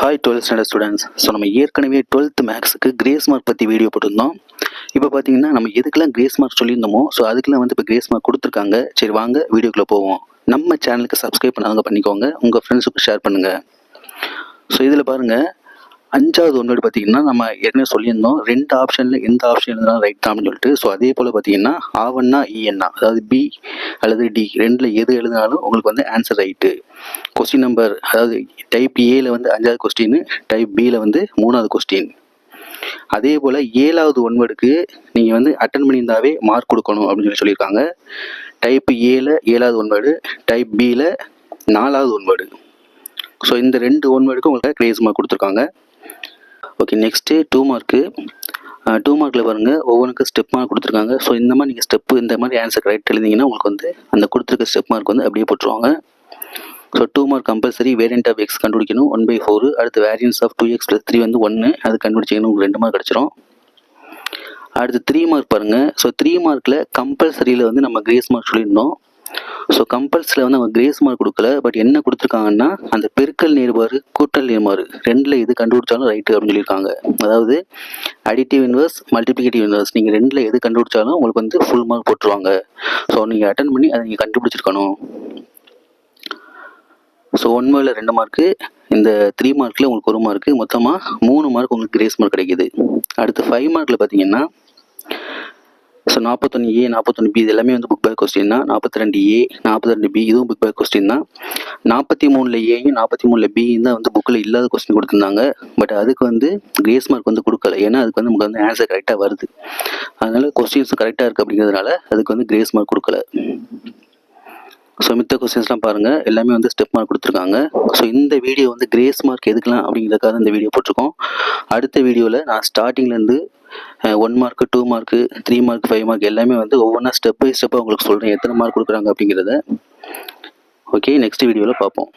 Hi 12th standard students. So நம்ம ஏற்கனவே 12th மேக்ஸுக்கு grace mark பற்றி வீடியோ போட்டிருந்தோம். இப்போ பார்த்தீங்கன்னா நம்ம எதுக்கெல்லாம் கிரேஸ் மார்க் சொல்லியிருந்தோமோ ஸோ அதுக்கெல்லாம் வந்து இப்போ கிரேஸ் மார்க் கொடுத்துருக்காங்க. சரி வாங்க வீடியோக்குள்ளே போவோம். நம்ம சேனலுக்கு சப்ஸ்கிரைப் பண்ணாதவங்க பண்ணிக்கோங்க, உங்கள் ஃப்ரெண்ட்ஸுக்கு ஷேர் பண்ணுங்கள். ஸோ இதில் பாருங்கள், 5வது ஒன்வேர்டு பார்த்தீங்கன்னா நம்ம ஏற்கனவே சொல்லியிருந்தோம் 2 ஆப்ஷனில் எந்த ஆப்ஷன் எழுதினாலும் ரைட் தான் அப்படின்னு சொல்லிட்டு. ஸோ அதே போல் பார்த்தீங்கன்னா ஆவன்னா இஎன்னா, அதாவது பி அல்லது டி ரெண்டில் எது எழுதினாலும் உங்களுக்கு வந்து ஆன்சர் ரைட்டு. கொஸ்டின் நம்பர், அதாவது டைப் ஏல வந்து 5வது கொஸ்டின், டைப் பியில் வந்து 3வது கொஸ்டின். அதே போல் 7வது ஒன்வேர்டுக்கு நீங்கள் வந்து அட்டன் பண்ணியிருந்தாவே மார்க் கொடுக்கணும் அப்படின்னு சொல்லியிருக்காங்க. டைப் ஏல 7வது ஒன்வேர்டு, டைப் பியில் 4வது ஒன்வேர்டு. ஸோ இந்த 2 ஒன்வேர்டுக்கு உங்களுக்கு கிரேஸ் மார்க் கொடுத்துருக்காங்க. Okay, next 2 mark. 2 மார்க்கில் பாருங்கள், ஒவ்வொன்றுக்கும் ஸ்டெப் மார்க் கொடுத்துருக்காங்க. ஸோ இந்த மாதிரி நீங்கள் ஸ்டெப்பு இந்த மாதிரி ஆன்சர் கரெக்ட் எழுதிங்கன்னா உங்களுக்கு வந்து அந்த கொடுத்துருக்க ஸ்டெப் மார்க் வந்து அப்படியே போட்டுருவாங்க. So 2 mark compulsory variant of X கண்டுபிடிக்கணும் 1/4. அடுத்து வேரியன்ஸ் ஆஃப் 2x + 3 வந்து 1, அது கண்டுபிடிச்சிங்கன்னா உங்களுக்கு 2 மார்க் கிடச்சிரும். அடுத்து 3 மார்க் பாருங்கள். ஸோ 3 மார்க்கில் கம்பல்சரியில் வந்து நம்ம கிரேஸ் மார்க் சொல்லியிருந்தோம். ஸோ கம்பல்சரியில் வந்து அவங்க கிரேஸ் மார்க் கொடுக்கல, பட் என்ன கொடுத்துருக்காங்கன்னா அந்த பெருக்கல் நேர்மாறு கூட்டல் நேர்மாறு ரெண்டில் எது கண்டுபிடிச்சாலும் ரைட்டு அப்படின்னு சொல்லியிருக்காங்க. அதாவது அடிட்டிவ் இன்வர்ஸ், மல்டிப்ளிகேட்டிவ் இன்வர்ஸ் நீங்கள் ரெண்டில் எது கண்டுபிடிச்சாலும் உங்களுக்கு வந்து ஃபுல் மார்க் போட்டுருவாங்க. ஸோ நீங்கள் அட்டன் பண்ணி அதை நீங்கள் கண்டுபிடிச்சிருக்கணும். ஸோ 1 மார்க்கில் 2 மார்க்கு, இந்த 3 மார்க்கில் உங்களுக்கு 1 மார்க்கு, மொத்தமாக 3 மார்க் உங்களுக்கு கிரேஸ் மார்க் கிடைக்கிது. அடுத்து 5 மார்க்கில் பார்த்தீங்கன்னா ஸோ 41A 41B இது எல்லாமே வந்து புக் பேக் கொஸ்டின் தான். 42A 42B இதுவும் புக் பேக் கொஸ்டின் தான். 43ல் ஏயும் 43ல் பியும் தான் வந்து புக்கில் இல்லாத கொஸ்டின் கொடுத்துருந்தாங்க. பட் அதுக்கு வந்து கிரேஸ் மார்க் வந்து கொடுக்கல, ஏன்னா அதுக்கு வந்து நமக்கு வந்து ஆன்சர் கரெக்டாக வருது. அதனால கொஸ்டின்ஸும் கரெக்டாக இருக்குது அப்படிங்கிறதுனால அதுக்கு வந்து கிரேஸ் மார்க் கொடுக்கல. ஸோ மித்த கொஸ்டின்ஸ்லாம் பாருங்கள், எல்லாமே வந்து ஸ்டெப் மார்க் கொடுத்துருக்காங்க. ஸோ இந்த வீடியோ வந்து கிரேஸ் மார்க் எதுக்கலாம் அப்படிங்கிறதுக்காக இந்த வீடியோ போட்டிருக்கோம். அடுத்த வீடியோவில் நான் ஸ்டார்டிங்லேருந்து 1 மார்க்கு 2 மார்க்கு 3 மார்க் 5 மார்க் எல்லாமே வந்து ஒவ்வொன்றா ஸ்டெப் பை ஸ்டெப்பாக உங்களுக்கு சொல்கிறேன் எத்தனை மார்க் கொடுக்குறாங்க அப்படிங்கிறத. ஓகே, நெக்ஸ்ட் வீடியோவில் பார்ப்போம்.